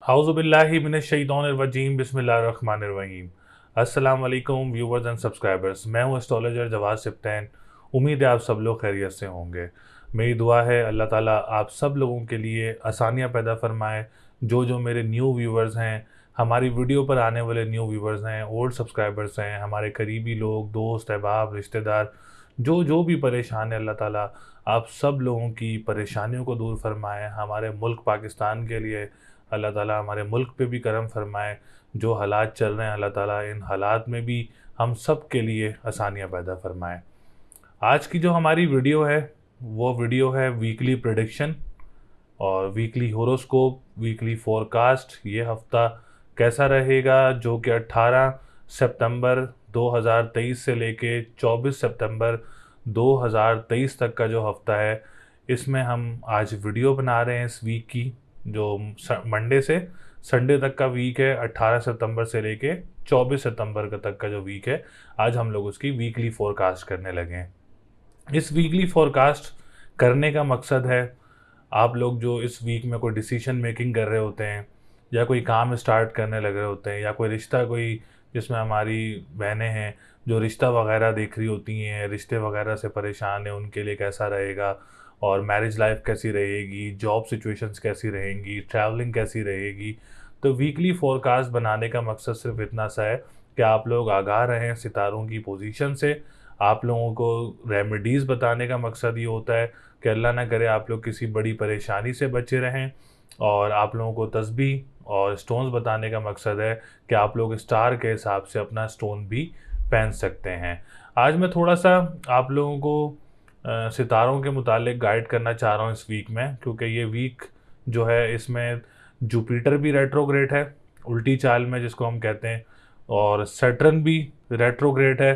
हाउज़ुबिल्लाहि मिनश्शैतानिर्रजीम बिस्मिल्लाहिर्रहमानिर्रहीम। अस्सलाम वालेकुम व्यूवर्स एंड सब्सक्राइबर्स। मैं हूं एस्ट्रोलॉजर जवाद सिप्तैन। उम्मीद है आप सब लोग खैरियत से होंगे। मेरी दुआ है अल्लाह ताला आप सब लोगों के लिए आसानियां पैदा फरमाए। जो मेरे न्यू व्यूवर्स हैं, हमारी वीडियो पर आने वाले न्यू व्यूवर्स हैं, ओल्ड सब्सक्राइबर्स हैं, हमारे करीबी लोग, दोस्त अहबाब, रिश्तेदार, जो भी परेशान है, अल्लाह ताला आप सब लोगों की परेशानियों को दूर फरमाए। हमारे मुल्क पाकिस्तान के लिए अल्लाह ताला हमारे मुल्क पे भी करम फरमाए। जो हालात चल रहे हैं, अल्लाह ताला इन हालात में भी हम सब के लिए आसानियाँ पैदा फरमाए। आज की जो हमारी वीडियो है, वो वीडियो है वीकली प्रेडिक्शन और वीकली होरोस्कोप, वीकली फोरकास्ट। ये हफ्ता कैसा रहेगा, जो कि 18 सितंबर 2023 से लेके 24 सितंबर 2023 तक का जो हफ्ता है, इसमें हम आज वीडियो बना रहे हैं। इस वीक की जो मंडे से संडे तक का वीक है, 18 सितंबर से लेके 24 सितंबर तक का जो वीक है, आज हम लोग उसकी वीकली फोरकास्ट करने लगे हैं। इस वीकली फोरकास्ट करने का मकसद है, आप लोग जो इस वीक में कोई डिसीजन मेकिंग कर रहे होते हैं या कोई काम स्टार्ट करने लग रहे होते हैं या कोई रिश्ता, कोई जिसमें हमारी बहनें हैं जो रिश्ता वगैरह देख रही होती हैं, रिश्ते वगैरह से परेशान हैं, उनके लिए कैसा रहेगा और मैरिज लाइफ कैसी रहेगी, जॉब सिचुएशंस कैसी रहेंगी, ट्रैवलिंग कैसी रहेगी। तो वीकली फोरकास्ट बनाने का मकसद सिर्फ इतना सा है कि आप लोग आगाह रहें सितारों की पोजीशन से। आप लोगों को रेमेडीज़ बताने का मकसद ये होता है कि अल्लाह ना करे आप लोग किसी बड़ी परेशानी से बचे रहें। और आप लोगों को तस्बीह और स्टोन्स बताने का मकसद है कि आप लोग स्टार के हिसाब से अपना स्टोन भी पहन सकते हैं। आज मैं थोड़ा सा आप लोगों को सितारों के मुतालिक गाइड करना चाह रहा हूँ इस वीक में, क्योंकि ये वीक जो है इसमें जुपिटर भी रेट्रोग्रेड है उल्टी चाल में, जिसको हम कहते हैं, और सैटर्न भी रेट्रोग्रेड है,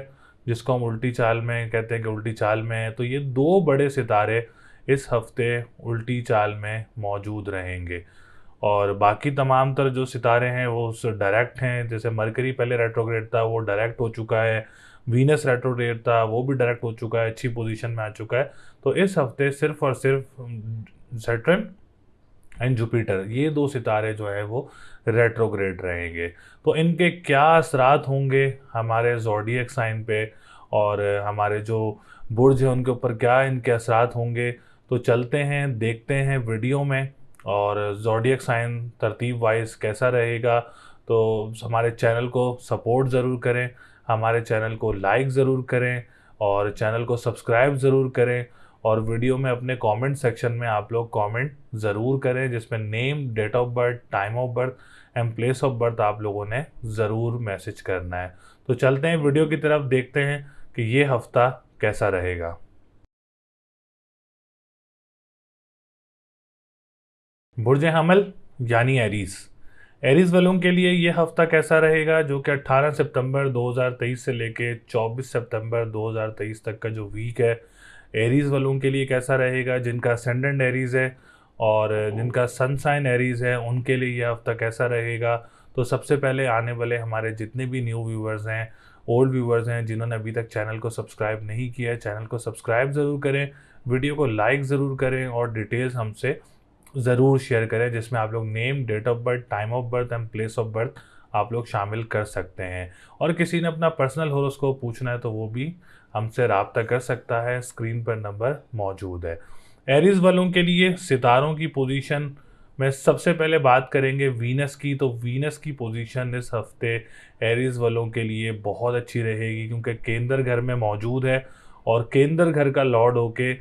जिसको हम उल्टी चाल में कहते हैं कि उल्टी चाल में है। तो ये दो बड़े सितारे इस हफ्ते उल्टी चाल में मौजूद रहेंगे। और बाकी तमाम तर जो सितारे हैं वो उस डायरेक्ट हैं। जैसे मरकरी पहले रेट्रोग्रेड था, वो डायरेक्ट हो चुका है। वीनस रेट्रोग्रेड था, वो भी डायरेक्ट हो चुका है, अच्छी पोजीशन में आ चुका है। तो इस हफ्ते सिर्फ और सिर्फ सैटर्न एंड जुपिटर, ये दो सितारे जो है वो रेट्रोग्रेड रहेंगे। तो इनके क्या असरात होंगे हमारे ज़ोडिएक साइन पे और हमारे जो बुर्ज है उनके ऊपर क्या इनके असरात होंगे, तो चलते हैं देखते हैं वीडियो में। और ज़ोडिएक साइन तरतीब वाइज कैसा रहेगा, तो हमारे चैनल को सपोर्ट ज़रूर करें, हमारे चैनल को लाइक ज़रूर करें और चैनल को सब्सक्राइब ज़रूर करें। और वीडियो में अपने कमेंट सेक्शन में आप लोग कमेंट ज़रूर करें, जिसमें name, date of birth, time of birth and place of birth आप लोगों ने ज़रूर मैसेज करना है। तो चलते हैं वीडियो की तरफ, देखते हैं कि ये हफ्ता कैसा रहेगा। बुर्ज हमल यानी एरीज, एरीज वालों के लिए ये हफ्ता कैसा रहेगा, जो कि 18 सितंबर 2023 से लेके 24 सितंबर 2023 तक का जो वीक है, एरीज वालों के लिए कैसा रहेगा। जिनका असेंडेंट एरीज है और जिनका सन साइन एरीज है, उनके लिए ये हफ्ता कैसा रहेगा। तो सबसे पहले आने वाले हमारे जितने भी न्यू व्यूवर्स हैं, ओल्ड व्यूवर्स हैं, जिन्होंने अभी तक चैनल को सब्सक्राइब नहीं किया है, चैनल को सब्सक्राइब ज़रूर करें, वीडियो को लाइक ज़रूर करें और डिटेल्स हमसे ज़रूर शेयर करें, जिसमें आप लोग name, date of birth, time of birth and place of birth आप लोग शामिल कर सकते हैं। और किसी ने अपना पर्सनल होरोस्कोप पूछना है तो वो भी हमसे रब्ता कर सकता है, स्क्रीन पर नंबर मौजूद है। एरीज वालों के लिए सितारों की पोजीशन में सबसे पहले बात करेंगे वीनस की। तो वीनस की पोजीशन इस हफ्ते एरीज वालों के लिए बहुत अच्छी रहेगी, क्योंकि केंद्र घर में मौजूद है और केंद्र घर का लॉर्ड होके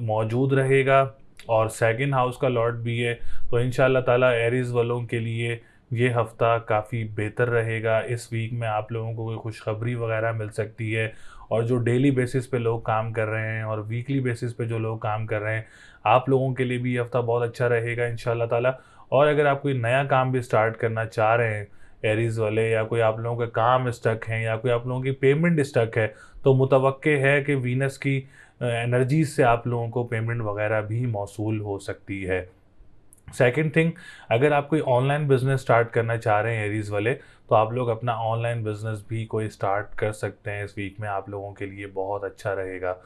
मौजूद रहेगा और सेकंड हाउस का लॉर्ड भी है। तो इंशाल्लाह ताला एरीज वालों के लिए ये हफ़्ता काफ़ी बेहतर रहेगा। इस वीक में आप लोगों को कोई खुशखबरी वगैरह मिल सकती है। और जो डेली बेसिस पे लोग काम कर रहे हैं और वीकली बेसिस पे जो लोग काम कर रहे हैं, आप लोगों के लिए भी ये हफ़्ता बहुत अच्छा रहेगा इंशाल्लाह ताला। और अगर आप कोई नया काम भी स्टार्ट करना चाह रहे हैं एरीज वाले, या कोई आप लोगों का काम स्टक है या कोई आप लोगों की पेमेंट स्टक है, तो मुतवक्के है कि वीनस की एनर्जीज से आप लोगों को पेमेंट वगैरह भी मौसूल हो सकती है। सेकंड थिंग, अगर आप कोई ऑनलाइन बिजनेस स्टार्ट करना चाह रहे हैं एरीज वाले, तो आप लोग अपना ऑनलाइन बिजनेस भी कोई स्टार्ट कर सकते हैं। इस वीक में आप लोगों के लिए बहुत अच्छा रहेगा।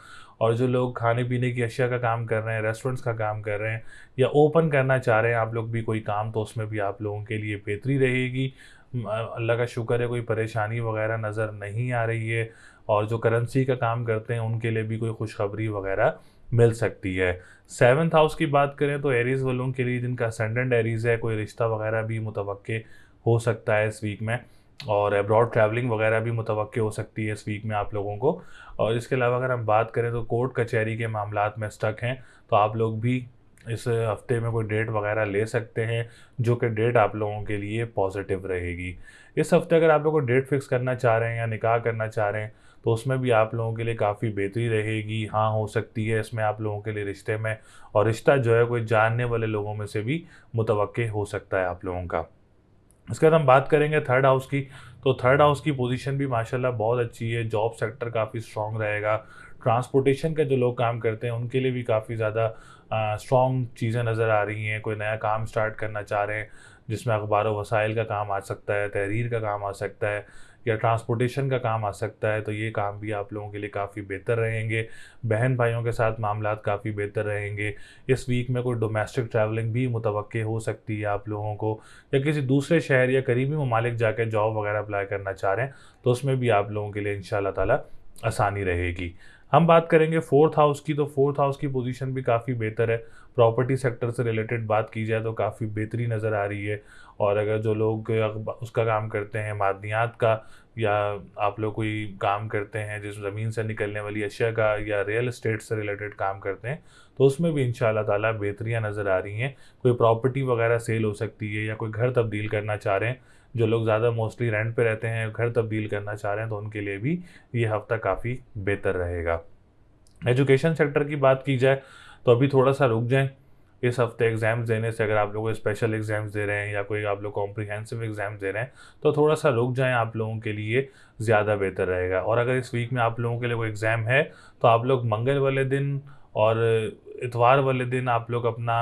और जो लोग खाने पीने की अशिया का काम कर रहे हैं, रेस्टोरेंट्स का काम कर रहे हैं, या ओपन करना चाह रहे हैं आप लोग भी कोई काम, तो उसमें भी आप लोगों के लिए बेहतरी रहेगी। अल्लाह का शुक्र है, कोई परेशानी वगैरह नज़र नहीं आ रही है। और जो करेंसी का काम करते हैं उनके लिए भी कोई खुशखबरी वगैरह मिल सकती है। सेवन्थ हाउस की बात करें तो एरीज वालों के लिए, जिनका असेंडेंट एरीज है, कोई रिश्ता वगैरह भी मुतवक्के हो सकता है इस वीक में। और अब्रॉड ट्रैवलिंग वगैरह भी मुतवक्के हो सकती है इस वीक में आप लोगों को। और इसके अलावा अगर हम बात करें तो कोर्ट कचहरी के मामलात में स्टक हैं, तो आप लोग भी इस हफ्ते में कोई डेट वगैरह ले सकते हैं, जो कि डेट आप लोगों के लिए पॉजिटिव रहेगी। इस हफ्ते अगर आप लोग को डेट फिक्स करना चाह रहे हैं या निकाह करना चाह रहे हैं, तो उसमें भी आप लोगों के लिए काफ़ी बेहतरी रहेगी। हाँ, हो सकती है इसमें आप लोगों के लिए रिश्ते में, और रिश्ता जो है कोई जानने वाले लोगों में से भी मुतवक्के हो सकता है आप लोगों का। इसके बाद हम बात करेंगे थर्ड हाउस की, तो थर्ड हाउस की पोजीशन भी माशाल्लाह बहुत अच्छी है। जॉब सेक्टर काफ़ी स्ट्रॉन्ग रहेगा। ट्रांसपोर्टेशन के जो लोग काम करते हैं उनके लिए भी काफ़ी ज़्यादा स्ट्रॉन्ग चीज़ें नज़र आ रही हैं। कोई नया काम स्टार्ट करना चाह रहे हैं जिसमें अखबार व वसाइल का काम आ सकता है, तहरीर का काम आ सकता है, या ट्रांसपोर्टेशन का काम आ सकता है, तो ये काम भी आप लोगों के लिए काफ़ी बेहतर रहेंगे। बहन भाइयों के साथ मामलात काफ़ी बेहतर रहेंगे। इस वीक में कोई डोमेस्टिक ट्रैवलिंग भी मुतवक्के हो सकती है आप लोगों को, या किसी दूसरे शहर या करीबी ममालिक जाकर जॉब वगैरह अप्लाई करना चाह रहे हैं, तो उसमें भी आप लोगों के लिए इंशाल्लाह ताला आसानी रहेगी। हम बात करेंगे फोर्थ हाउस की, तो फोर्थ हाउस की पोजीशन भी काफ़ी बेहतर है। प्रॉपर्टी सेक्टर से रिलेटेड बात की जाए तो काफ़ी बेहतरी नज़र आ रही है। और अगर जो लोग उसका काम करते हैं मादनियात का, या आप लोग कोई काम करते हैं जिस ज़मीन से निकलने वाली अशिया का, या रियल एस्टेट से रिलेटेड काम करते हैं, तो उसमें भी इंशाल्लाह ताला बेहतरियाँ नज़र आ रही हैं। कोई प्रॉपर्टी वगैरह सेल हो सकती है, या कोई घर तब्दील करना चाह रहे हैं, जो लोग ज़्यादा मोस्टली रेंट पे रहते हैं, घर तब्दील करना चाह रहे हैं, तो उनके लिए भी ये हफ़्ता काफ़ी बेहतर रहेगा। एजुकेशन सेक्टर की बात की जाए तो अभी थोड़ा सा रुक जाएं। इस हफ्ते एग्ज़ाम्स देने से, अगर आप लोग स्पेशल एग्ज़ाम्स दे रहे हैं या कोई आप लोग कॉम्प्रिहेंसिव एग्ज़ाम्स दे रहे हैं, तो थोड़ा सा रुक जाएं, आप लोगों के लिए ज़्यादा बेहतर रहेगा। और अगर इस वीक में आप लोगों के लिए कोई एग्ज़ाम है, तो आप लोग मंगल वाले दिन और इतवार वाले दिन आप लोग अपना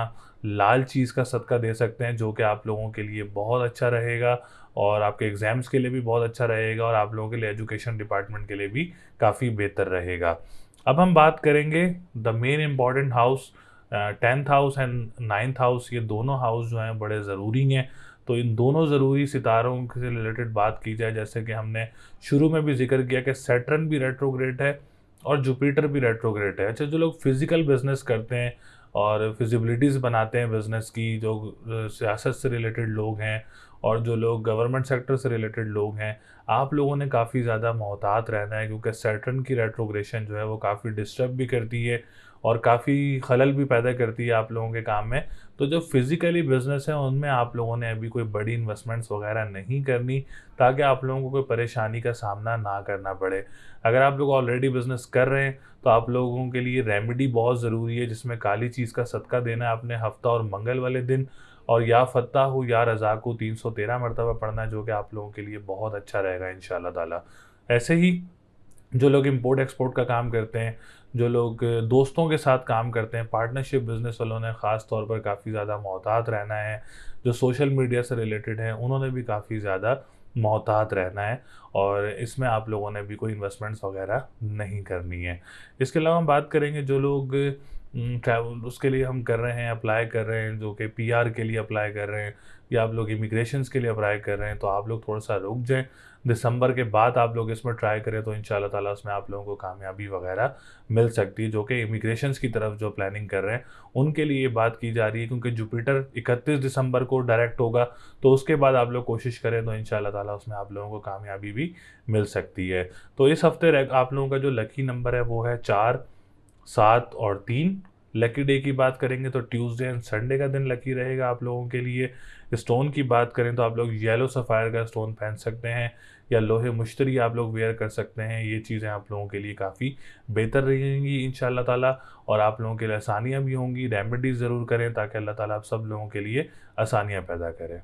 लाल चीज़ का सदका दे सकते हैं, जो कि आप लोगों के लिए बहुत अच्छा रहेगा, और आपके एग्ज़ाम्स के लिए भी बहुत अच्छा रहेगा, और आप लोगों के लिए एजुकेशन डिपार्टमेंट के लिए भी काफ़ी बेहतर रहेगा। अब हम बात करेंगे the main important house, 10th house and 9th house. ये दोनों हाउस जो हैं बड़े ज़रूरी हैं। तो इन दोनों ज़रूरी सितारों से रिलेटेड बात की जाए, जैसे कि हमने शुरू में भी जिक्र किया कि सैटर्न भी रेट्रोग्रेड है और जुपिटर भी रेट्रोग्रेड है। अच्छा, जो लोग फिज़िकल बिजनेस करते हैं और फिजिबिलिटीज़ बनाते हैं बिजनेस की, जो सियासत से रिलेटेड लोग हैं, और जो लोग गवर्नमेंट सेक्टर से रिलेटेड लोग हैं, आप लोगों ने काफ़ी ज़्यादा मोहतात रहना है, क्योंकि सैटर्न की रेट्रोग्रेशन जो है वो काफ़ी डिस्टर्ब भी करती है और काफ़ी खलल भी पैदा करती है आप लोगों के काम में। तो जो फिज़िकली बिजनेस है उनमें आप लोगों ने अभी कोई बड़ी इन्वेस्टमेंट्स वगैरह नहीं करनी, ताकि आप लोगों को कोई परेशानी का सामना ना करना पड़े। अगर आप लोग ऑलरेडी बिजनेस कर रहे हैं, तो आप लोगों के लिए रेमेडी बहुत ज़रूरी है, जिसमें काली चीज़ का सदका देना है अपने हफ्ता और मंगल वाले दिन, और या फ़त्ताहु या रज़ाक़ु 313 मरतबा पढ़ना है, जो कि आप लोगों के लिए बहुत अच्छा रहेगा इंशाल्लाह ताला। ऐसे ही जो लोग इंपोर्ट एक्सपोर्ट का काम करते हैं, जो लोग दोस्तों के साथ काम करते हैं, पार्टनरशिप बिजनेस वालों ने ख़ास तौर पर काफ़ी ज़्यादा मोहतात रहना है। जो सोशल मीडिया से रिलेटेड हैं उन्होंने भी काफ़ी ज़्यादा मोहतात रहना है, और इसमें आप लोगों ने भी कोई इन्वेस्टमेंट्स वगैरह नहीं करनी है। इसके अलावा हम बात करेंगे जो लोग ट्रैवल उसके लिए हम कर रहे हैं, अप्लाई कर रहे हैं, जो कि पीआर के लिए अप्लाई कर रहे हैं, या आप लोग इमिग्रेशंस के लिए अप्लाई कर रहे हैं, तो आप लोग थोड़ा सा रुक जाएं। दिसंबर के बाद आप लोग इसमें ट्राई करें, तो इंशाल्लाह ताला उसमें आप लोगों को कामयाबी वगैरह मिल सकती है। जो कि इमिग्रेशंस की तरफ जो प्लानिंग कर रहे हैं उनके लिए ये बात की जा रही है, क्योंकि जुपिटर 31 दिसंबर को डायरेक्ट होगा, तो उसके बाद आप लोग कोशिश करें तो इंशाल्लाह ताला उसमें आप लोगों को कामयाबी भी मिल सकती है। तो इस हफ्ते आप लोगों का जो लकी नंबर है वो है 4, 7 और 3। लकी डे की बात करेंगे तो ट्यूसडे एंड संडे का दिन लकी रहेगा आप लोगों के लिए। स्टोन की बात करें तो आप लोग येलो सफ़ायर का स्टोन पहन सकते हैं, या लोहे मुश्तरी आप लोग वेयर कर सकते हैं। ये चीज़ें आप लोगों के लिए काफ़ी बेहतर रहेंगी इंशाल्लाह ताला, और आप लोगों के लिए आसानियाँ भी होंगी। रेमेडीज़ ज़रूर करें, ताकि अल्लाह ताला आप सब लोगों के लिए आसानियाँ पैदा करें।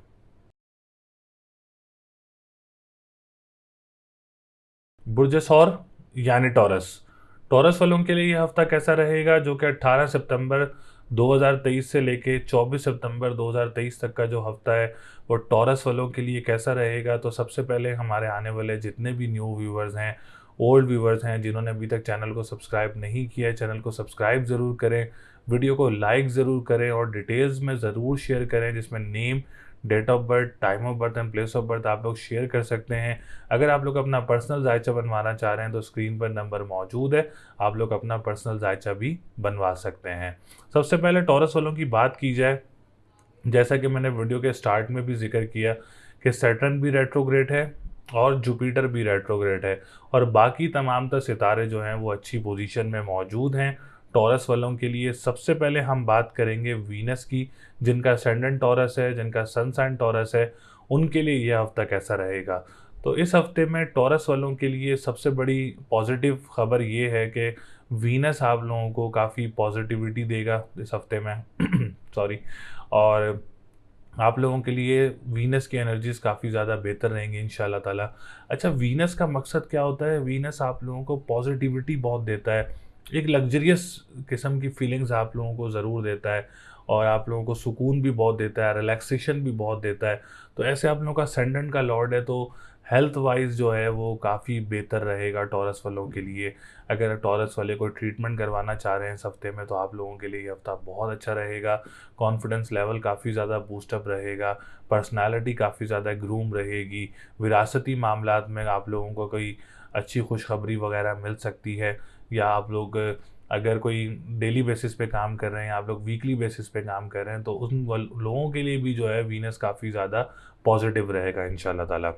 बुर्ज सौर यानी टॉरस। टॉरस वालों के लिए ये हफ्ता कैसा रहेगा, जो कि 18 सितंबर 2023 से लेके 24 सितंबर 2023 तक का जो हफ्ता है वो टॉरस वालों के लिए कैसा रहेगा। तो सबसे पहले हमारे आने वाले जितने भी न्यू व्यूवर्स हैं, ओल्ड व्यूवर्स हैं, जिन्होंने अभी तक चैनल को सब्सक्राइब नहीं किया है, चैनल को सब्सक्राइब ज़रूर करें, वीडियो को लाइक ज़रूर करें और डिटेल्स में ज़रूर शेयर करें, जिसमें name, date of birth, time of birth and place of birth आप लोग शेयर कर सकते हैं। अगर आप लोग अपना पर्सनल जायचा बनवाना चाह रहे हैं तो स्क्रीन पर नंबर मौजूद है, आप लोग अपना पर्सनल जायचा भी बनवा सकते हैं। सबसे पहले टॉरस वालों की बात की जाए, जैसा कि मैंने वीडियो के स्टार्ट में भी जिक्र किया कि सैटर्न भी रेट्रोग्रेड है और जुपिटर भी रेट्रोग्रेड है और बाकी तमाम सितारे जो हैं वो अच्छी पोजीशन में मौजूद हैं टॉरस वालों के लिए। सबसे पहले हम बात करेंगे वीनस की, जिनका असेंडेंट टॉरस है, जिनका सन साइन टॉरस है, उनके लिए यह हफ्ता कैसा रहेगा। तो इस हफ्ते में टॉरस वालों के लिए सबसे बड़ी पॉजिटिव खबर ये है कि वीनस आप लोगों को काफ़ी पॉजिटिविटी देगा इस हफ्ते में सॉरी। और आप लोगों के लिए वीनस की एनर्जीज काफ़ी ज़्यादा बेहतर रहेंगी इंशाल्लाह ताला। अच्छा, वीनस का मकसद क्या होता है? वीनस आप लोगों को पॉजिटिविटी बहुत देता है, एक लग्जरियस किस्म की फीलिंग्स आप लोगों को ज़रूर देता है और आप लोगों को सुकून भी बहुत देता है, रिलैक्सेशन भी बहुत देता है। तो ऐसे आप लोगों का असेंडेंट का लॉर्ड है तो हेल्थ वाइज जो है वो काफ़ी बेहतर रहेगा टॉरस वालों के लिए। अगर टॉरस वाले कोई ट्रीटमेंट करवाना चाह रहे हैं इस हफ्ते में तो आप लोगों के लिए ये हफ्ता बहुत अच्छा रहेगा। कॉन्फिडेंस लेवल काफ़ी ज़्यादा बूस्टअप रहेगा, पर्सनालिटी काफ़ी ज़्यादा ग्रूम रहेगी, विरासती मामलात में आप लोगों को कोई अच्छी खुशखबरी वगैरह मिल सकती है। या आप लोग अगर कोई डेली बेसिस पे काम कर रहे हैं, आप लोग वीकली बेसिस पे काम कर रहे हैं, तो उन लोगों के लिए भी जो है वीनस काफ़ी ज़्यादा पॉजिटिव रहेगा इंशाल्लाह ताला।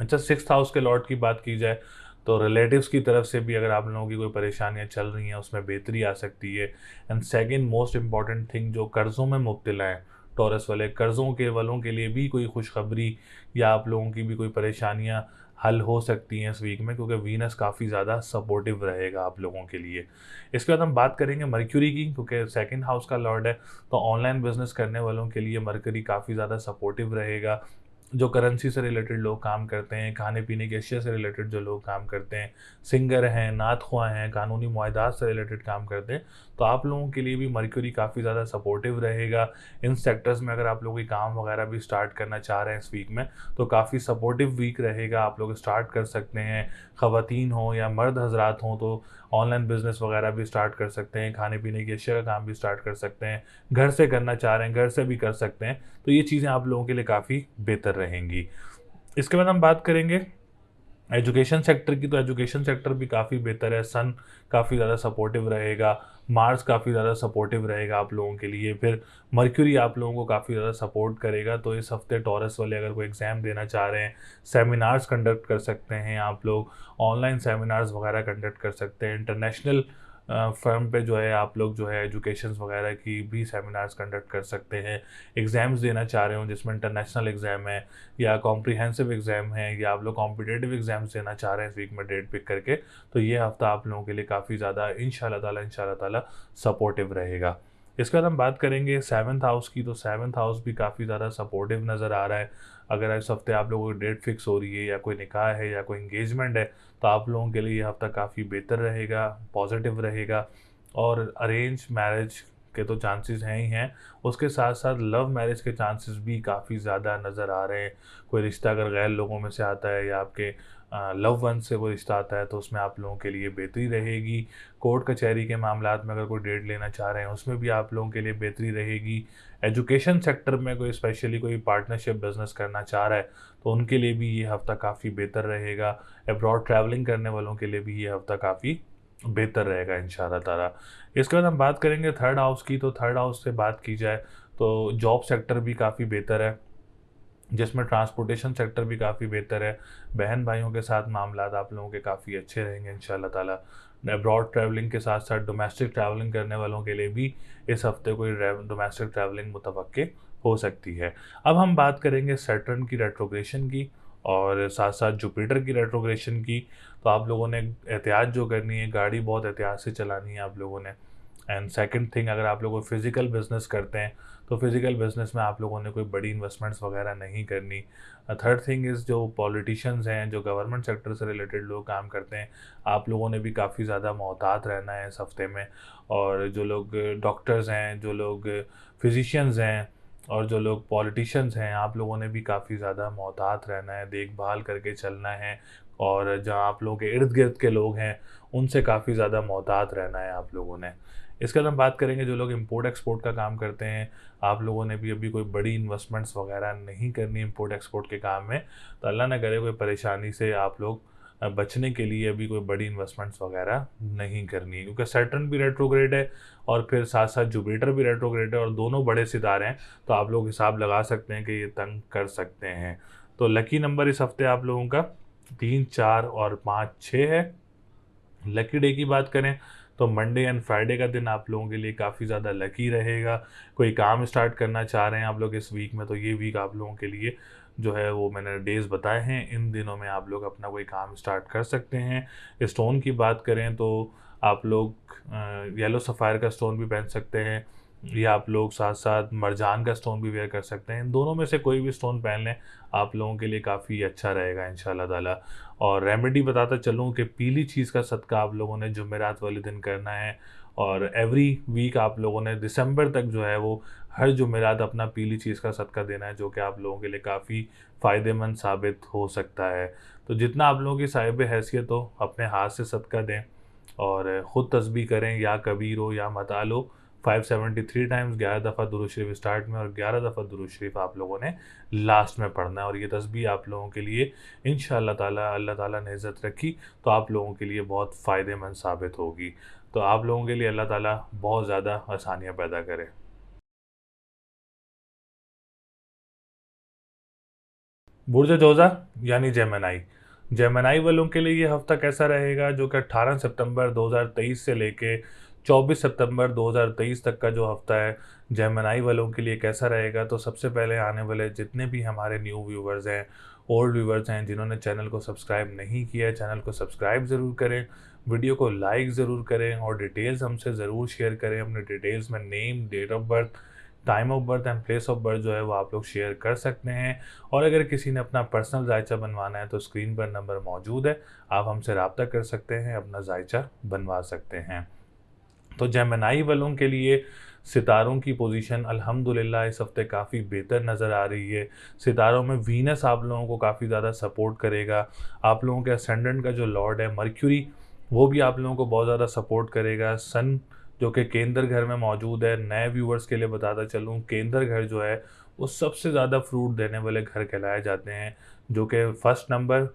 अच्छा, सिक्स्थ हाउस के लॉर्ड की बात की जाए तो रिलेटिव्स की तरफ से भी अगर आप लोगों की कोई परेशानियां चल रही हैं उसमें बेहतरी आ सकती है। And second most important thing, जो कर्ज़ों में मुब्तला हैं टॉरस वाले, कर्ज़ों के वालों के लिए भी कोई खुशखबरी या आप लोगों की भी कोई परेशानियां हल हो सकती हैं इस वीक में, क्योंकि वीनस काफ़ी ज़्यादा सपोर्टिव रहेगा आप लोगों के लिए। इसके बाद हम बात करेंगे मर्क्यूरी की, क्योंकि सेकंड हाउस का लॉर्ड है तो ऑनलाइन बिजनेस करने वालों के लिए मर्क्यूरी काफ़ी ज़्यादा सपोर्टिव रहेगा। जो करेंसी से रिलेटेड लोग काम करते हैं, खाने पीने की अशिया से रिलेटेड जो लोग काम करते हैं, सिंगर हैं, नात ख्वाह हैं, कानूनी मुआहदात से रिलेटेड काम करते हैं, तो आप लोगों के लिए भी मर्क्यूरी काफ़ी ज़्यादा सपोर्टिव रहेगा। इन सेक्टर्स में अगर आप लोग कोई काम वगैरह भी स्टार्ट करना चाह रहे हैं इस वीक में तो काफ़ी सपोर्टिव वीक रहेगा, आप लोग स्टार्ट कर सकते हैं। ख़वातीन हों या मर्द हजरात हों तो ऑनलाइन बिजनेस वगैरह भी स्टार्ट कर सकते हैं, खाने पीने की अशिया का काम भी स्टार्ट कर सकते हैं, घर से करना चाह रहे हैं घर से भी कर सकते हैं। तो ये चीज़ें आप लोगों के लिए काफ़ी बेहतर रहेंगी। इसके बाद हम बात करेंगे एजुकेशन सेक्टर की, तो एजुकेशन सेक्टर भी काफ़ी बेहतर है। सन काफ़ी ज़्यादा सपोर्टिव रहेगा, मार्स काफ़ी ज़्यादा सपोर्टिव रहेगा आप लोगों के लिए, फिर मर्क्यूरी आप लोगों को काफ़ी ज़्यादा सपोर्ट करेगा। तो इस हफ्ते टॉरस वाले अगर कोई एग्ज़ाम देना चाह रहे हैं, सेमिनार्स कंडक्ट कर सकते हैं आप लोग, ऑनलाइन सेमिनार्स वगैरह कंडक्ट कर सकते हैं, इंटरनेशनल फर्म पे जो है आप लोग जो है एजुकेशंस वगैरह की भी सेमिनार्स कंडक्ट कर सकते हैं। एग्ज़ाम्स देना चाह रहे हो जिसमें इंटरनेशनल एग्ज़ाम है या कॉम्प्रिहेंसिव एग्ज़ाम है या आप लोग कॉम्पिटेटिव एग्ज़ाम्स देना चाह रहे हैं इस वीक में डेट पिक करके, तो ये हफ्ता आप लोगों के लिए काफ़ी ज़्यादा इंशाल्लाह ताला सपोर्टिव रहेगा। इसके बाद हम बात करेंगे सेवन्थ हाउस की, तो सेवन्थ हाउस भी काफ़ी ज़्यादा सपोर्टिव नज़र आ रहा है। अगर इस हफ्ते आप लोगों की डेट फिक्स हो रही है या कोई निकाह है या कोई इंगेजमेंट है तो आप लोगों के लिए ये हफ्ता काफ़ी बेहतर रहेगा, पॉजिटिव रहेगा। और अरेंज मैरिज के तो चांसेस हैं ही हैं, उसके साथ साथ लव मैरिज के चांसेस भी काफ़ी ज़्यादा नज़र आ रहे हैं। कोई रिश्ता अगर गैर लोगों में से आता है या आपके लव वन से कोई रिश्ता आता है तो उसमें आप लोगों के लिए बेहतरी रहेगी। कोर्ट कचहरी के मामलात में अगर कोई डेट लेना चाह रहे हैं उसमें भी आप लोगों के लिए बेहतरी रहेगी। एजुकेशन सेक्टर में कोई स्पेशली कोई पार्टनरशिप बिजनेस करना चाह रहा है तो उनके लिए भी ये हफ्ता काफ़ी बेहतर रहेगा। अब्रॉड ट्रैवलिंग करने वालों के लिए भी ये हफ्ता काफ़ी बेहतर रहेगा इंशाल्लाह ताला। इसके बाद हम बात करेंगे थर्ड हाउस की, तो थर्ड हाउस से बात की जाए तो जॉब सेक्टर भी काफ़ी बेहतर है, जिसमें ट्रांसपोर्टेशन सेक्टर भी काफ़ी बेहतर है। बहन भाइयों के साथ मामलात आप लोगों के काफ़ी अच्छे रहेंगे इंशाल्लाह ताला। अब्रॉड ट्रैवलिंग के साथ साथ डोमेस्टिक ट्रैवलिंग करने वालों के लिए भी इस हफ्ते कोई डोमेस्टिक ट्रैवलिंग मुतवक्के हो सकती है। अब हम बात करेंगे सैटर्न की रेट्रोग्रेशन की और साथ साथ जुपिटर की रेट्रोग्रेशन की। तो आप लोगों ने एहतियात जो करनी है, गाड़ी बहुत एहतियात से चलानी है आप लोगों ने। एंड सेकंड थिंग, अगर आप लोग फिज़िकल बिजनेस करते हैं तो फिज़िकल बिजनेस में आप लोगों ने कोई बड़ी इन्वेस्टमेंट्स वगैरह नहीं करनी। थर्ड थिंग इज़ जो पॉलिटिशियंस हैं, जो गवर्नमेंट सेक्टर से रिलेटेड लोग काम करते हैं, आप लोगों ने भी काफ़ी ज़्यादा मोहतात रहना है इस हफ्ते में। और जो लोग डॉक्टर्स हैं, जो लोग फिजिशियंस हैं और जो लोग पॉलिटिशियंस हैं, आप लोगों ने भी काफ़ी ज़्यादा मोहतात रहना है, देखभाल करके चलना है। और जहाँ आप लोगों के इर्द गिर्द के लोग हैं, उनसे काफ़ी ज़्यादा मोहतात रहना है आप लोगों ने। इसके बाद हम बात करेंगे जो लोग इम्पोर्ट एक्सपोर्ट का काम करते हैं, आप लोगों ने भी अभी कोई बड़ी इन्वेस्टमेंट्स वगैरह नहीं करनी इम्पोर्ट एक्सपोर्ट के काम में। तो अल्लाह ना करे कोई परेशानी से आप लोग बचने के लिए अभी कोई बड़ी इन्वेस्टमेंट्स वगैरह नहीं करनी है, क्योंकि सैटर्न भी रेट्रोग्रेड है और फिर साथ साथ जुपिटर भी रेट्रोग्रेड है और दोनों बड़े सितारे हैं। तो आप लोग हिसाब लगा सकते हैं कि ये तंग कर सकते हैं। तो लकी नंबर इस हफ्ते आप लोगों का 3, 4 और 5, 6 है। लकी डे की बात करें तो मंडे एंड फ्राइडे का दिन आप लोगों के लिए काफ़ी ज़्यादा लकी रहेगा। कोई काम स्टार्ट करना चाह रहे हैं आप लोग इस वीक में, तो ये वीक आप लोगों के लिए जो है वो मैंने डेज़ बताए हैं, इन दिनों में आप लोग अपना कोई काम स्टार्ट कर सकते हैं। स्टोन की बात करें तो आप लोग येलो सफ़ायर का स्टोन भी पहन सकते हैं, या आप लोग साथ साथ मरजान का स्टोन भी वेयर कर सकते हैं। इन दोनों में से कोई भी स्टोन पहन लें, आप लोगों के लिए काफ़ी अच्छा रहेगा इंशाल्लाह ताला। और रेमेडी बताता चलूँ कि पीली चीज़ का सदका आप लोगों ने जुमेरात वाले दिन करना है। और एवरी वीक आप लोगों ने दिसंबर तक जो है वो हर जुमेरात अपना पीली चीज़ का सदका देना है, जो कि आप लोगों के लिए काफ़ी फ़ायदेमंद साबित हो सकता है। तो जितना आप लोगों की साहिब हैसियत हो, अपने हाथ से सदका दें और ख़ुद तस्बीह करें, या कबीर हो या मतालो 573 टाइम्स, 11 दफ़ा दुरूद शरीफ स्टार्ट में और 11 दफ़ा दुरूद शरीफ आप लोगों ने लास्ट में पढ़ना है। और ये तस्बीह आप लोगों के लिए इंशाअल्लाह ताला, अल्लाह ताला ने इज़्ज़त रखी तो आप लोगों के लिए बहुत फ़ायदेमंद साबित होगी। तो आप लोगों के लिए अल्लाह ताला बहुत ज़्यादा आसानियाँ पैदा करे। बुर्ज जोज़ा यानी जेमिनी। जेमिनी वालों के लिए ये हफ़्ता कैसा रहेगा, जो कि 18 सितंबर 2023 से लेके 24 सितंबर 2023 तक का जो हफ़्ता है, जेमिनी वालों के लिए कैसा रहेगा। तो सबसे पहले आने वाले जितने भी हमारे न्यू व्यूवर्स हैं, ओल्ड व्यूवर्स हैं, जिन्होंने चैनल को सब्सक्राइब नहीं किया है, चैनल को सब्सक्राइब ज़रूर करें, वीडियो को लाइक ज़रूर करें और डिटेल्स हमसे ज़रूर शेयर करें। अपने डिटेल्स में name, date of birth, time of birth and place of birth जो है वो आप लोग शेयर कर सकते हैं। और अगर किसी ने अपना पर्सनल जायचा बनवाना है तो स्क्रीन पर नंबर मौजूद है, आप हमसे रब्ता कर सकते हैं, अपना जायचा बनवा सकते हैं। तो जेमिनी वालों के लिए सितारों की पोजीशन अल्हम्दुलिल्लाह इस हफ्ते काफ़ी बेहतर नज़र आ रही है। सितारों में वीनस आप लोगों को काफ़ी ज़्यादा सपोर्ट करेगा। आप लोगों के असेंडेंट का जो लॉर्ड है मर्क्यूरी, वो भी आप लोगों को बहुत ज़्यादा सपोर्ट करेगा। सन जो कि केंद्र घर में मौजूद है, नए व्यूवर्स के लिए बताता चलूँ, केंद्र घर जो है वो सबसे ज़्यादा फ्रूट देने वाले घर कहलाए जाते हैं, जो कि first number,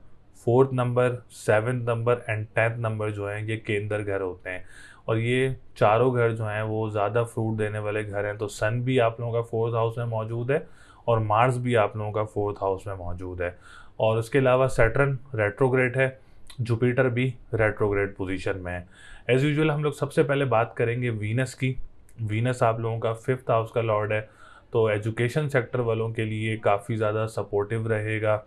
fourth number, seventh number and 10th number जो हैं ये केंद्र घर होते हैं। और ये चारों घर जो हैं वो ज़्यादा फ्रूट देने वाले घर हैं। तो सन भी आप लोगों का 4th हाउस में मौजूद है और मार्स भी आप लोगों का 4th हाउस में मौजूद है। और उसके अलावा सैटर्न रेट्रोग्रेड है, जुपिटर भी रेट्रोग्रेड पोजीशन में है। एज़ यूजुअल हम लोग सबसे पहले बात करेंगे वीनस की। वीनस आप लोगों का 5th हाउस का लॉर्ड है, तो एजुकेशन सेक्टर वालों के लिए काफ़ी ज़्यादा सपोर्टिव रहेगा।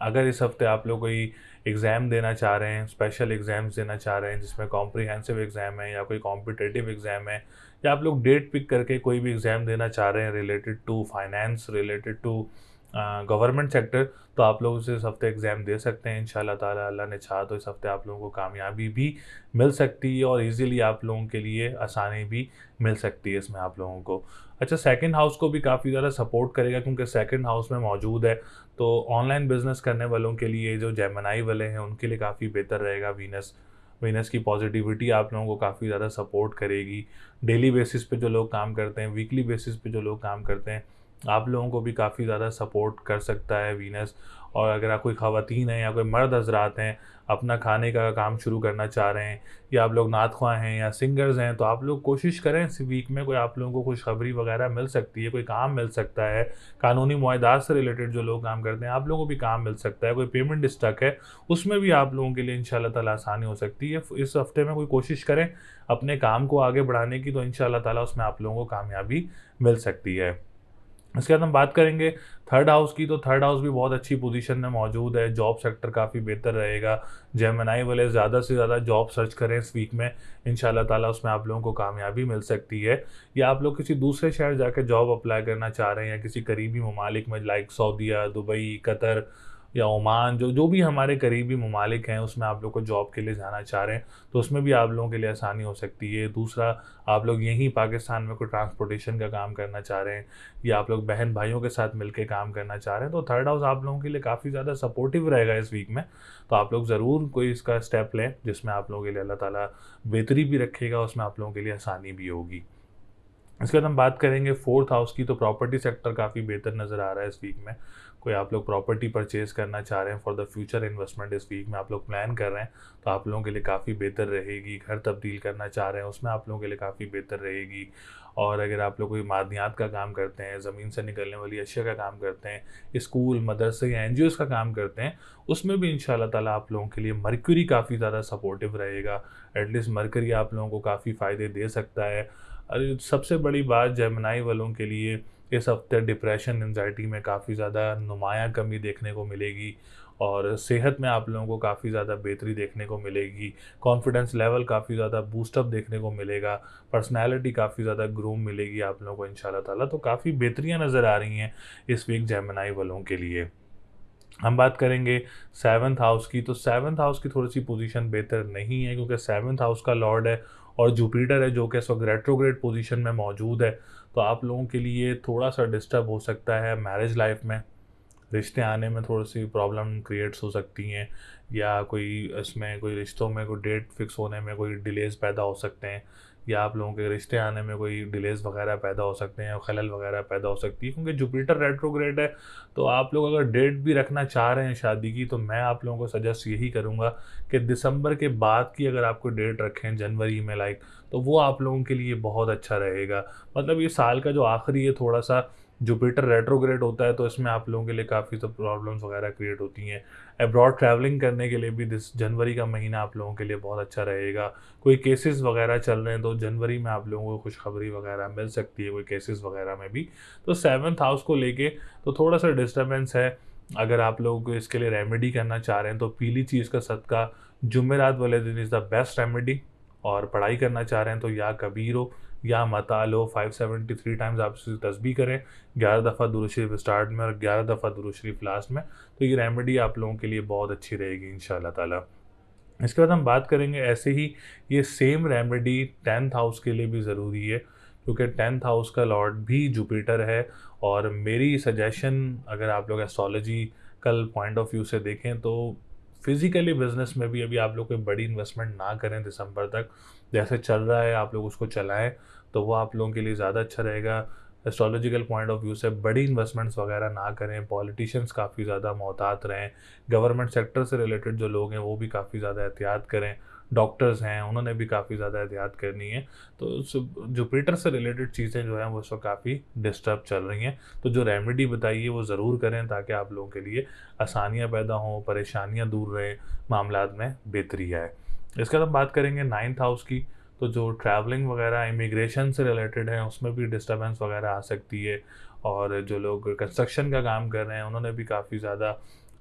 अगर इस हफ्ते आप लोग कोई एग्ज़ाम देना चाह रहे हैं, स्पेशल एग्ज़ाम्स देना चाह रहे हैं जिसमें कॉम्प्रिहेंसिव एग्ज़ाम है या कोई कॉम्पिटिटिव एग्ज़ाम है, या आप लोग डेट पिक करके कोई भी एग्ज़ाम देना चाह रहे हैं related to finance, related to government sector, तो आप लोग इस हफ्ते एग्ज़ाम दे सकते हैं इंशाल्लाह ताला। अल्लाह ने चाहा तो इस हफ्ते आप लोगों को कामयाबी भी मिल सकती है और इजीली आप लोगों के लिए आसानी भी मिल सकती है इसमें आप लोगों को। अच्छा, सेकंड हाउस को भी काफ़ी ज़्यादा सपोर्ट करेगा, क्योंकि सेकंड हाउस में मौजूद है। तो ऑनलाइन बिजनेस करने वालों के लिए, जो जेमिनी वाले हैं, उनके लिए काफ़ी बेहतर रहेगा वीनस। वीनस की पॉजिटिविटी आप लोगों को काफ़ी ज़्यादा सपोर्ट करेगी। डेली बेसिस पे जो लोग काम करते हैं, वीकली बेसिस पे जो लोग काम करते हैं, आप लोगों को भी काफ़ी ज़्यादा सपोर्ट कर सकता है वीनस। और अगर आप कोई ख़वातीन हैं या कोई मर्द हजरात हैं, अपना खाने का काम शुरू करना चाह रहे हैं, या आप लोग नात-ख्वाह हैं या सिंगर्स हैं, तो आप लोग कोशिश करें इस वीक में कोई आप लोगों को खुशखबरी वगैरह मिल सकती है, कोई काम मिल सकता है। कानूनी मुआहदात से रिलेटेड जो लोग काम करते हैं, आप लोगों को भी काम मिल सकता है। कोई पेमेंट स्टक है, उसमें भी आप लोगों के लिए इंशाल्लाह ताला आसानी हो सकती है। इस हफ्ते में कोई कोशिश करें अपने काम को आगे बढ़ाने की, तो इंशाल्लाह ताला उसमें आप लोगों को कामयाबी मिल सकती है। इसके बाद हम बात करेंगे थर्ड हाउस की। तो थर्ड हाउस भी बहुत अच्छी पोजीशन में मौजूद है, जॉब सेक्टर काफ़ी बेहतर रहेगा। जेमिनी वाले ज़्यादा से ज़्यादा जॉब सर्च करें इस वीक में, इंशाल्लाह ताला उसमें आप लोगों को कामयाबी मिल सकती है। या आप लोग किसी दूसरे शहर जाकर जॉब अप्लाई करना चाह रहे हैं या किसी करीबी ममालिक में लाइक सऊदीया, दुबई, कतर या ओमान, जो जो भी हमारे करीबी ममालिक हैं उसमें आप लोग को जॉब के लिए जाना चाह रहे हैं, तो उसमें भी आप लोगों के लिए आसानी हो सकती है। दूसरा, आप लोग यहीं पाकिस्तान में कोई ट्रांसपोर्टेशन का काम करना चाह रहे हैं या आप लोग बहन भाइयों के साथ मिलकर काम करना चाह रहे हैं, तो थर्ड हाउस आप लोगों के लिए काफ़ी ज़्यादा सपोर्टिव रहेगा इस वीक में। तो आप लोग ज़रूर कोई इसका स्टेप लें जिसमें आप लोगों के लिए अल्लाह ताला बेहतरी भी रखेगा, उसमें आप लोगों के लिए आसानी भी होगी। इसके बाद हम बात करेंगे फोर्थ हाउस की। तो प्रॉपर्टी सेक्टर काफ़ी बेहतर नज़र आ रहा है इस वीक में। कोई आप लोग प्रॉपर्टी परचेज़ करना चाह रहे हैं फॉर द फ्यूचर इन्वेस्टमेंट, इस वीक में आप लोग प्लान कर रहे हैं, तो आप लोगों के लिए काफ़ी बेहतर रहेगी। घर तब्दील करना चाह रहे हैं, उसमें आप लोगों के लिए काफ़ी बेहतर रहेगी। और अगर आप लोग कोई मादनियात का काम करते हैं, ज़मीन से निकलने वाली अशिया का काम करते हैं, स्कूल, मदरसे या एनजीओज़ का काम करते हैं, उसमें भी इंशाल्लाह ताला आप लोगों के लिए मरकरी काफ़ी ज़्यादा सपोर्टिव रहेगा। एटलीस्ट मरकरी आप लोगों को काफ़ी फ़ायदे दे सकता है। अरे सबसे बड़ी बात जेमिनी वालों के लिए, इस हफ्ते डिप्रेशन, एंजाइटी में काफ़ी ज़्यादा नुमायाँ कमी देखने को मिलेगी और सेहत में आप लोगों को काफ़ी ज़्यादा बेहतरी देखने को मिलेगी। कॉन्फिडेंस लेवल काफ़ी ज़्यादा बूस्टअप देखने को मिलेगा। पर्सनैलिटी काफ़ी ज़्यादा ग्रूम मिलेगी आप लोगों को इंशाल्लाह ताला। तो काफ़ी बेहतरियाँ नज़र आ रही हैं इस वीक जेमिनी वालों के लिए। हम बात करेंगे सेवन्थ हाउस की। तो सेवन्थ हाउस की थोड़ी सी पोजीशन बेहतर नहीं है क्योंकि सेवन्थ हाउस का लॉर्ड है और जुपिटर है जो कि इस वक्त रेट्रोग्रेड पोजीशन में मौजूद है। तो आप लोगों के लिए थोड़ा सा डिस्टर्ब हो सकता है मैरिज लाइफ में, रिश्ते आने में थोड़ी सी प्रॉब्लम क्रिएट्स हो सकती हैं, या कोई इसमें कोई रिश्तों में कोई डेट फिक्स होने में कोई डिलेज़ पैदा हो सकते हैं, या आप लोगों के रिश्ते आने में कोई डिलेज़ वगैरह पैदा हो सकते हैं और खलल वगैरह पैदा हो सकती है क्योंकि जुपिटर रेट्रोग्रेड है। तो आप लोग अगर डेट भी रखना चाह रहे हैं शादी की, तो मैं आप लोगों को सजेस्ट यही करूँगा कि दिसंबर के बाद की अगर आप कोई डेट रखें जनवरी में लाइक, तो वो आप लोगों के लिए बहुत अच्छा रहेगा। मतलब ये साल का जो आखिरी है थोड़ा सा जुपिटर रेट्रोग्रेड होता है, तो इसमें आप लोगों के लिए काफ़ी तो प्रॉब्लम्स वगैरह क्रिएट होती हैं। अब्रॉड ट्रैवलिंग करने के लिए भी दिस जनवरी का महीना आप लोगों के लिए बहुत अच्छा रहेगा। कोई केसेस वगैरह चल रहे हैं तो जनवरी में आप लोगों को खुशखबरी वगैरह मिल सकती है कोई केसेस वगैरह में भी। तो सेवन्थ हाउस को लेके तो थोड़ा सा डिस्टर्बेंस है। अगर आप लोग इसके लिए रेमेडी करना चाह रहे हैं तो पीली चीज़ का सदका जुमेरात वाले दिन इज़ द बेस्ट रेमेडी। और पढ़ाई करना चाह रहे हैं तो या कबीरो या मता लो 573 टाइम्स आप इसे तस्बीह करें, 11 दफ़ा दुरूद शरीफ स्टार्ट में और 11 दफ़ा दुरूद शरीफ लास्ट में। तो ये रेमेडी आप लोगों के लिए बहुत अच्छी रहेगी इंशाल्लाह ताला। इसके बाद हम बात करेंगे ऐसे ही ये सेम रेमेडी टेंथ हाउस के लिए भी ज़रूरी है क्योंकि टेंथ हाउस का लॉर्ड भी जुपिटर है। और मेरी सजेशन, अगर आप लोग एस्ट्रोलॉजिकल पॉइंट ऑफ व्यू से देखें तो फिज़िकली बिजनेस में भी अभी आप लोग कोई बड़ी इन्वेस्टमेंट ना करें दिसंबर तक। जैसे चल रहा है आप लोग उसको चलाएं, तो वो आप लोगों के लिए ज़्यादा अच्छा रहेगा। एस्ट्रोलॉजिकल पॉइंट ऑफ व्यू से बड़ी इन्वेस्टमेंट्स वगैरह ना करें। पॉलिटिशियंस काफ़ी ज़्यादा मोहतात रहें। गवर्नमेंट सेक्टर से रिलेटेड जो लोग हैं वो भी काफ़ी ज़्यादा एहतियात करें। डॉक्टर्स हैं उन्होंने भी काफ़ी ज़्यादा एहतियात करनी है। तो जुपिटर से रिलेटेड चीज़ें जो हैं वो इस वक्त काफ़ी डिस्टर्ब चल रही हैं। तो जो रेमेडी बताई है वो ज़रूर करें ताकि आप लोगों के लिए आसानियाँ पैदा हों, परेशानियाँ दूर रहें, मामलात में बेहतरी आए। इसके बाद हम बात करेंगे नाइन्थ हाउस की। तो जो ट्रैवलिंग वगैरह इमिग्रेशन से रिलेटेड है उसमें भी डिस्टर्बेंस वगैरह आ सकती है। और जो लोग कंस्ट्रक्शन का काम कर रहे हैं उन्होंने भी काफ़ी ज़्यादा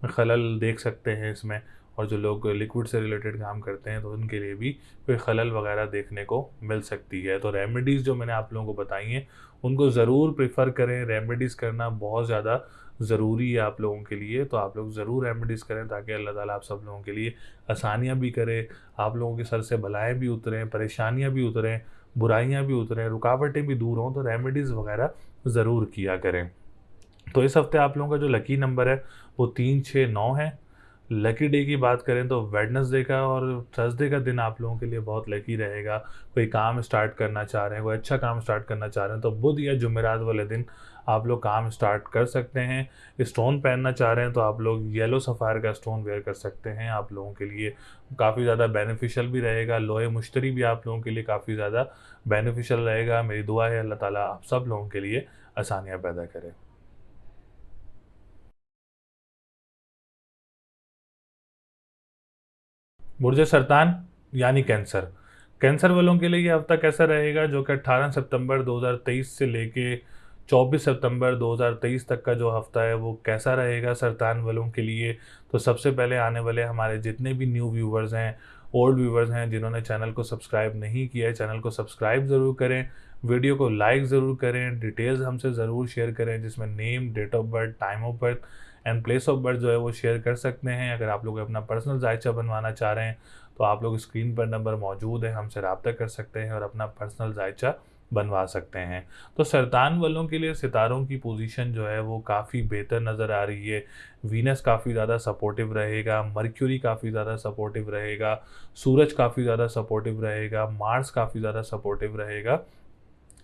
खलल देख सकते हैं इसमें। और जो लोग लिक्विड से रिलेटेड काम करते हैं तो उनके लिए भी कोई खलल वगैरह देखने को मिल सकती है। तो रेमेडीज़ जो मैंने आप लोगों को बताई हैं उनको ज़रूर प्रेफर करें। रेमेडीज़ करना बहुत ज़्यादा ज़रूरी है आप लोगों के लिए, तो आप लोग ज़रूर रेमेडीज़ करें ताकि अल्लाह ताला आप सब लोगों के लिए आसानियाँ भी करे, आप लोगों के सर से बलाएँ भी उतरें, परेशानियाँ भी उतरें, बुराइयाँ भी उतरें, रुकावटें भी दूर हों। तो रेमेडीज़ वगैरह ज़रूर किया करें। तो इस हफ्ते आप लोगों का जो लकी नंबर है वो 3, 6, 9 है। लकी डे की बात करें तो वेडनेसडे का और थर्सडे का दिन आप लोगों के लिए बहुत लकी रहेगा। कोई काम स्टार्ट करना चाह रहे हैं, कोई अच्छा काम स्टार्ट करना चाह रहे हैं तो बुध या जुमेरात वाले दिन आप लोग काम स्टार्ट कर सकते हैं। स्टोन पहनना चाह रहे हैं तो आप लोग येलो सफ़ायर का स्टोन वेयर कर सकते हैं, आप लोगों के लिए काफ़ी ज़्यादा बेनिफिशियल भी रहेगा। लोहे मुश्तरी भी आप लोगों के लिए काफ़ी ज़्यादा बेनिफिशियल रहेगा। मेरी दुआ है अल्लाह ताला आप सब लोगों के लिए आसानियाँ पैदा करे। बुर्ज सरतान यानी कैंसर। कैंसर वालों के लिए ये हफ्ता कैसा रहेगा, जो कि 18 सितंबर 2023 से लेके 24 सितंबर 2023 तक का जो हफ्ता है वो कैसा रहेगा सरतान वालों के लिए। तो सबसे पहले आने वाले हमारे जितने भी न्यू व्यूवर्स हैं, ओल्ड व्यूवर्स हैं, जिन्होंने चैनल को सब्सक्राइब नहीं किया है, चैनल को सब्सक्राइब ज़रूर करें, वीडियो को लाइक ज़रूर करें, डिटेल्स हमसे ज़रूर शेयर करें, जिसमें name, date of birth, time of birth and place of birth जो है वो शेयर कर सकते हैं। अगर आप लोग अपना पर्सनल जायचा बनवाना चाह रहे हैं तो आप लोग स्क्रीन पर नंबर मौजूद है, हमसे रब्ता कर सकते हैं और अपना पर्सनल जायचा बनवा सकते हैं। तो सरतान वालों के लिए सितारों की पोजीशन जो है वो काफ़ी बेहतर नज़र आ रही है। वीनस काफ़ी ज़्यादा सपोर्टिव रहेगा, मर्क्यूरी काफ़ी ज़्यादा सपोर्टिव रहेगा, सूरज काफ़ी ज़्यादा सपोर्टिव रहेगा, मार्स काफ़ी ज़्यादा सपोर्टिव रहेगा।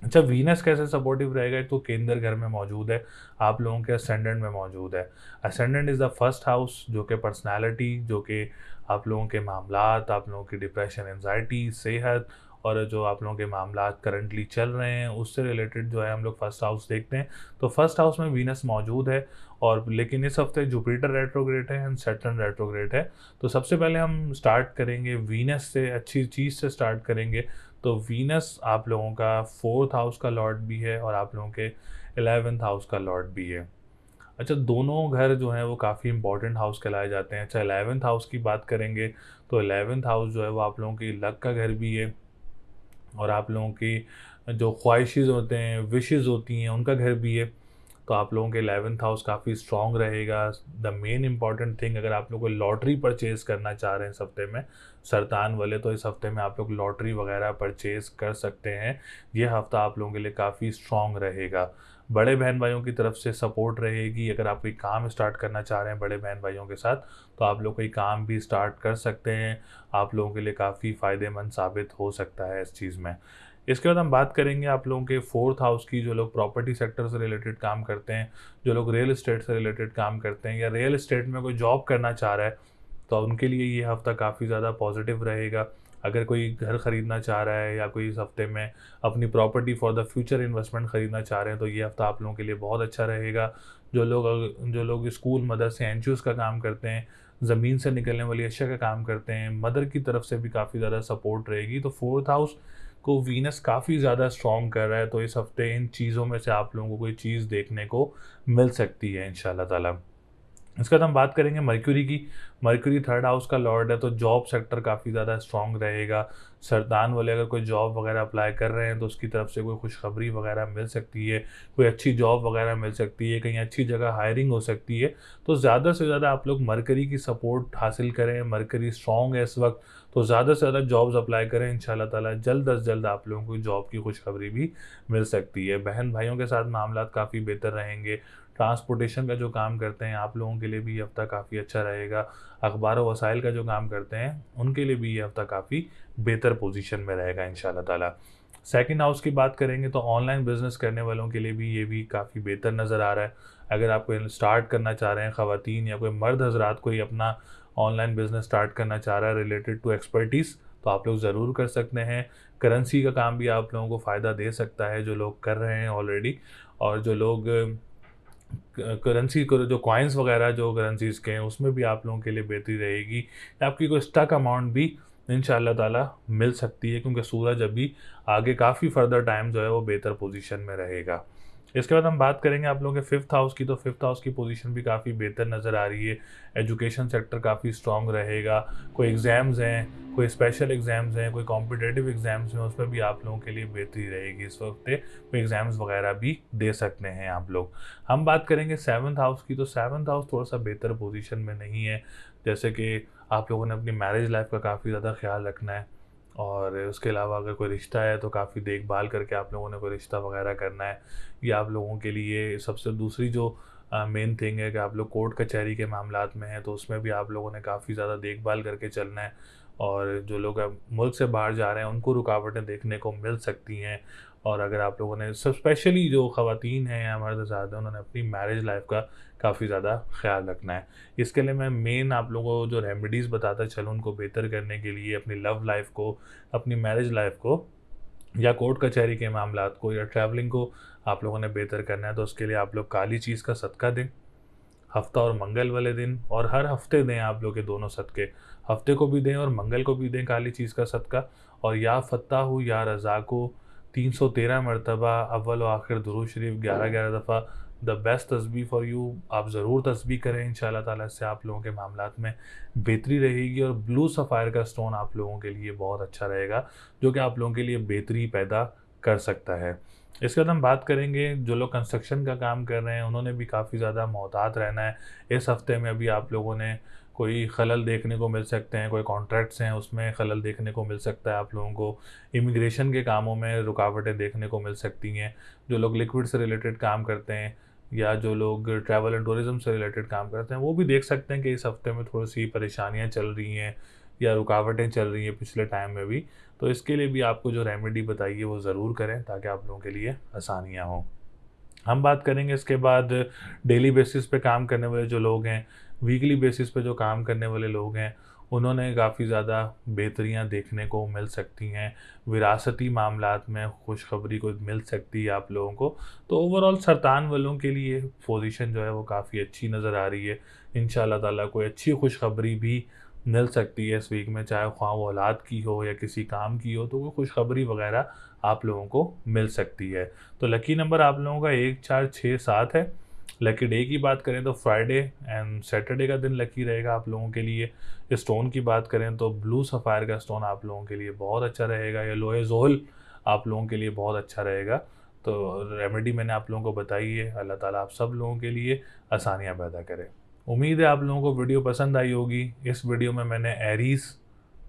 अच्छा, वीनस कैसे सपोर्टिव रहेगा? तो केंद्र घर में मौजूद है, आप लोगों के असेंडेंट में मौजूद है। Ascendant is the first house, जो कि पर्सनालिटी, जो कि आप लोगों के मामलात, आप लोगों की डिप्रेशन, एंजाइटी, सेहत और जो आप लोगों के मामलात करंटली चल रहे हैं उससे रिलेटेड जो है हम लोग फर्स्ट हाउस देखते हैं। तो फर्स्ट हाउस में वीनस मौजूद है। और लेकिन इस हफ्ते जुपिटर रेट्रोग्रेड है एंड सैटर्न रेट्रोग्रेड है। तो सबसे पहले हम स्टार्ट करेंगे वीनस से, अच्छी चीज़ से स्टार्ट करेंगे। तो वीनस आप लोगों का 4th हाउस का लॉर्ड भी है और आप लोगों के 11th हाउस का लॉर्ड भी है। अच्छा, दोनों घर जो हैं वो काफ़ी इंपॉर्टेंट हाउस कहलाए जाते हैं। अच्छा, 11th हाउस की बात करेंगे तो 11th हाउस जो है वो आप लोगों की लक का घर भी है और आप लोगों की जो ख्वाहिशें होते हैं, विशेज़ होती हैं, उनका घर भी है। तो आप लोगों के 11th हाउस काफ़ी स्ट्रॉन्ग रहेगा। द मेन इंपॉर्टेंट थिंग, अगर आप लोग कोई लॉटरी परचेज़ करना चाह रहे हैं इस हफ्ते में सरतान वाले, तो इस हफ्ते में आप लोग लॉटरी वगैरह परचेज़ कर सकते हैं। ये हफ्ता आप लोगों के लिए काफ़ी स्ट्रॉन्ग रहेगा। बड़े बहन भाइयों की तरफ से सपोर्ट रहेगी। अगर आप कोई काम स्टार्ट करना चाह रहे हैं बड़े बहन भाइयों के साथ, तो आप लोग कोई काम भी स्टार्ट कर सकते हैं। आप लोगों के लिए काफ़ी फ़ायदेमंद साबित हो सकता है इस चीज़ में। इसके बाद हम बात करेंगे आप लोगों के 4th हाउस की, जो लोग प्रॉपर्टी सेक्टर से रिलेटेड काम करते हैं, जो लोग रियल एस्टेट से रिलेटेड काम करते हैं या रियल एस्टेट में कोई जॉब करना चाह रहा है, तो उनके लिए ये हफ्ता काफ़ी ज़्यादा पॉजिटिव रहेगा। अगर कोई घर ख़रीदना चाह रहा है या कोई इस हफ्ते में अपनी property for the future investment ख़रीदना चाह रहे हैं, तो ये हफ्ता आप लोगों के लिए बहुत अच्छा रहेगा। जो लोग स्कूल, मदरसे, एनजीओज़ का काम करते हैं, ज़मीन से निकलने वाली अशिया का काम करते हैं, मदर की तरफ से भी काफ़ी ज़्यादा सपोर्ट रहेगी। तो 4th हाउस को वीनस काफ़ी ज़्यादा स्ट्रॉन्ग कर रहा है। तो इस हफ्ते इन चीज़ों में से आप लोगों को कोई चीज़ देखने को मिल सकती है इंशाल्लाह ताला। इसके बाद हम बात करेंगे मर्क्यूरी की। मर्क्यूरी 3rd हाउस का लॉर्ड है, तो जॉब सेक्टर काफ़ी ज़्यादा स्ट्रॉन्ग रहेगा। सरदान वाले अगर कोई जॉब वगैरह अप्लाई कर रहे हैं तो उसकी तरफ से कोई खुशखबरी वगैरह मिल सकती है, कोई अच्छी जॉब वगैरह मिल सकती है, कहीं अच्छी जगह हायरिंग हो सकती है। तो ज़्यादा से ज़्यादा आप लोग मरकरी की सपोर्ट हासिल करें। मरकरी स्ट्रॉन्ग है इस वक्त, तो ज़्यादा से ज़्यादा जॉब्स अप्लाई करें। इंशाल्लाह ताला जल्द अज जल्द आप लोगों को जॉब की खुशखबरी भी मिल सकती है। बहन भाइयों के साथ मामलात काफ़ी बेहतर रहेंगे। ट्रांसपोर्टेशन का जो काम करते हैं आप लोगों के लिए भी ये हफ्ता काफ़ी अच्छा रहेगा। अखबार व वसाइल का जो काम करते हैं उनके लिए भी ये हफ्ता काफ़ी बेहतर पोजीशन में रहेगा इंशाल्लाह ताला। 2nd हाउस की बात करेंगे तो ऑनलाइन बिजनेस करने वालों के लिए भी ये भी काफ़ी बेहतर नज़र आ रहा है। अगर आप कोई स्टार्ट करना चाह रहे हैं, ख़वातीन या कोई मर्द हजरात कोई अपना ऑनलाइन बिजनेस स्टार्ट करना चाह रहा है रिलेटेड टू एक्सपर्टीज़, तो आप लोग ज़रूर कर सकते हैं। करेंसी का काम भी आप लोगों को फ़ायदा दे सकता है, जो लोग कर रहे हैं ऑलरेडी। और जो लोग करेंसी को, जो कॉइन्स वगैरह जो करेंसीज़ के हैं, उसमें भी आप लोगों के लिए बेहतरी रहेगी। आपकी कोई स्टक अमाउंट भी इंशाल्लाह ताला मिल सकती है, क्योंकि सूरज अभी आगे काफ़ी फर्दर टाइम जो है वो बेहतर पोजीशन में रहेगा। इसके बाद हम बात करेंगे आप लोगों के 5th हाउस की। तो 5th हाउस की पोजीशन भी काफ़ी बेहतर नज़र आ रही है। एजुकेशन सेक्टर काफ़ी स्ट्रॉन्ग रहेगा। कोई एग्ज़ाम्स हैं, कोई स्पेशल एग्ज़ाम्स हैं, कोई कॉम्पिटिटिव एग्ज़ाम्स हैं, उसमें भी आप लोगों के लिए बेहतरी रहेगी। इस वक्त कोई एग्ज़ाम्स वगैरह भी दे सकते हैं आप लोग। हम बात करेंगे 7th हाउस की। तो 7th हाउस थोड़ा सा बेहतर पोजीशन में नहीं है। जैसे कि आप लोगों ने अपनी मैरिज लाइफ का काफ़ी ज़्यादा ख्याल रखना है, और उसके अलावा अगर कोई रिश्ता है तो काफ़ी देखभाल करके आप लोगों ने कोई रिश्ता वगैरह करना है। या आप लोगों के लिए सबसे दूसरी जो मेन थिंग है कि आप लोग कोर्ट कचहरी के मामलात में हैं, तो उसमें भी आप लोगों ने काफ़ी ज़्यादा देखभाल करके चलना है। और जो लोग अब मुल्क से बाहर जा रहे हैं उनको रुकावटें देखने को मिल सकती हैं। और अगर आप लोगों ने सब स्पेशली जो ख़वातीन हैं या मर्द ज़्यादा, उन्होंने अपनी मैरिज लाइफ का काफ़ी ज़्यादा ख्याल रखना है। इसके लिए मैं मेन आप लोगों को जो रेमेडीज़ बताता चलूँ उनको बेहतर करने के लिए, अपनी लव लाइफ को, अपनी मैरिज लाइफ को, या कोर्ट कचहरी के मामलात को, या ट्रैवलिंग को आप लोगों ने बेहतर करना है, तो उसके लिए आप लोग काली चीज़ का सदका दें हफ्ता और मंगल वाले दिन, और हर हफ्ते दें आप लोग के दोनों सदक़े। हफ्ते को भी दें और मंगल को भी दें काली चीज़ का सदका। और या फत्ताहु या रज़ाको 313 मरतबा अव्वल व आखिर दुरूद शरीफ 11-11 दफ़ा द बेस्ट तस्बीह फॉर यू। आप ज़रूर तस्बीह करें, इंशाल्लाह ताला इससे आप लोगों के मामलात में बेहतरी रहेगी। और ब्लू सफ़ायर का स्टोन आप लोगों के लिए बहुत अच्छा रहेगा, जो कि आप लोगों के लिए बेहतरी पैदा कर सकता है। इसके बाद हम बात करेंगे जो लोग कंस्ट्रक्शन का काम कर रहे हैं, उन्होंने भी काफ़ी ज़्यादा मोहतात रहना है। इस हफ़्ते में अभी आप लोगों ने कोई खलल देखने को मिल सकते हैं, कोई कॉन्ट्रैक्ट्स हैं उसमें खलल देखने को मिल सकता है आप लोगों को। इमिग्रेशन के कामों में रुकावटें देखने को मिल सकती हैं। जो लोग लिक्विड से रिलेटेड काम करते हैं या जो लोग ट्रैवल एंड टूरिज़्म से रिलेटेड काम करते हैं, वो भी देख सकते हैं कि इस हफ़्ते में थोड़ी-सी परेशानियाँ चल रही हैं या रुकावटें चल रही हैं पिछले टाइम में भी। तो इसके लिए भी आपको जो रेमेडी बताई है वो ज़रूर करें, ताकि आप लोगों के लिए आसानियाँ हों। हम बात करेंगे इसके बाद डेली बेसिस पे काम करने वाले जो लोग हैं, वीकली बेसिस पे जो काम करने वाले लोग हैं, उन्होंने काफ़ी ज़्यादा बेहतरियाँ देखने को मिल सकती हैं। विरासती मामलात में खुशखबरी को मिल सकती है आप लोगों को। तो ओवरऑल सरतान वालों के लिए पोजीशन जो है वो काफ़ी अच्छी नज़र आ रही है। इंशाल्लाह ताला कोई अच्छी खुशखबरी भी मिल सकती है इस वीक में, चाहे ख्वाह वो औलाद की हो या किसी काम की हो, तो वो खुशखबरी वगैरह आप लोगों को मिल सकती है। तो लकी नंबर आप लोगों का 1, 4, 6, 7 है। लकी डे की बात करें तो फ्राइडे एंड सैटरडे का दिन लकी रहेगा आप लोगों के लिए। स्टोन की बात करें तो ब्लू सफ़ायर का स्टोन आप लोगों के लिए बहुत अच्छा रहेगा, या लोहे ज़ोहल आप लोगों के लिए बहुत अच्छा रहेगा। तो रेमेडी मैंने आप लोगों को बताई है। अल्लाह ताला आप सब लोगों के लिए आसानियाँ पैदा करे। उम्मीद है आप लोगों को वीडियो पसंद आई होगी। इस वीडियो में मैंने Aries,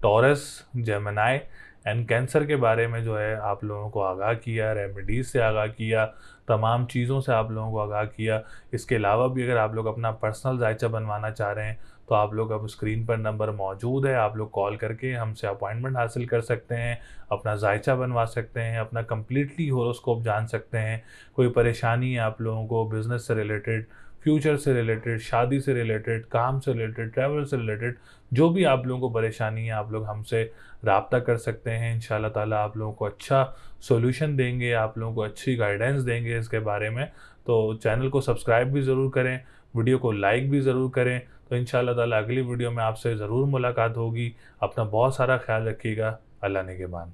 taurus, Gemini and cancer के बारे में जो है आप लोगों को आगाह किया, रेमेडीज़ से आगाह किया, तमाम चीज़ों से आप लोगों को आगाह किया। इसके अलावा भी अगर आप लोग अपना पर्सनल जायचा बनवाना चाह रहे हैं, तो आप लोग अब स्क्रीन पर नंबर मौजूद है, आप लोग कॉल करके हमसे अपॉइंटमेंट हासिल कर सकते हैं, अपना जायचा बनवा सकते हैं, अपना कम्प्लीटली होरोस्कोप जान सकते हैं। कोई परेशानी है आप लोगों को बिज़नेस से रिलेटेड, फ्यूचर से रिलेटेड, शादी से रिलेटेड, काम से रिलेटेड, ट्रैवल से रिलेटेड, जो भी आप लोगों को परेशानी है आप लोग हमसे रब्ता कर सकते हैं। इंशाल्लाह ताला आप लोगों को अच्छा सॉल्यूशन देंगे, आप लोगों को अच्छी गाइडेंस देंगे इसके बारे में। तो चैनल को सब्सक्राइब भी ज़रूर करें, वीडियो को लाइक भी ज़रूर करें। तो इंशाल्लाह ताला अगली वीडियो में आपसे ज़रूर मुलाकात होगी। अपना बहुत सारा ख्याल रखिएगा। अल्लाह निगहबान।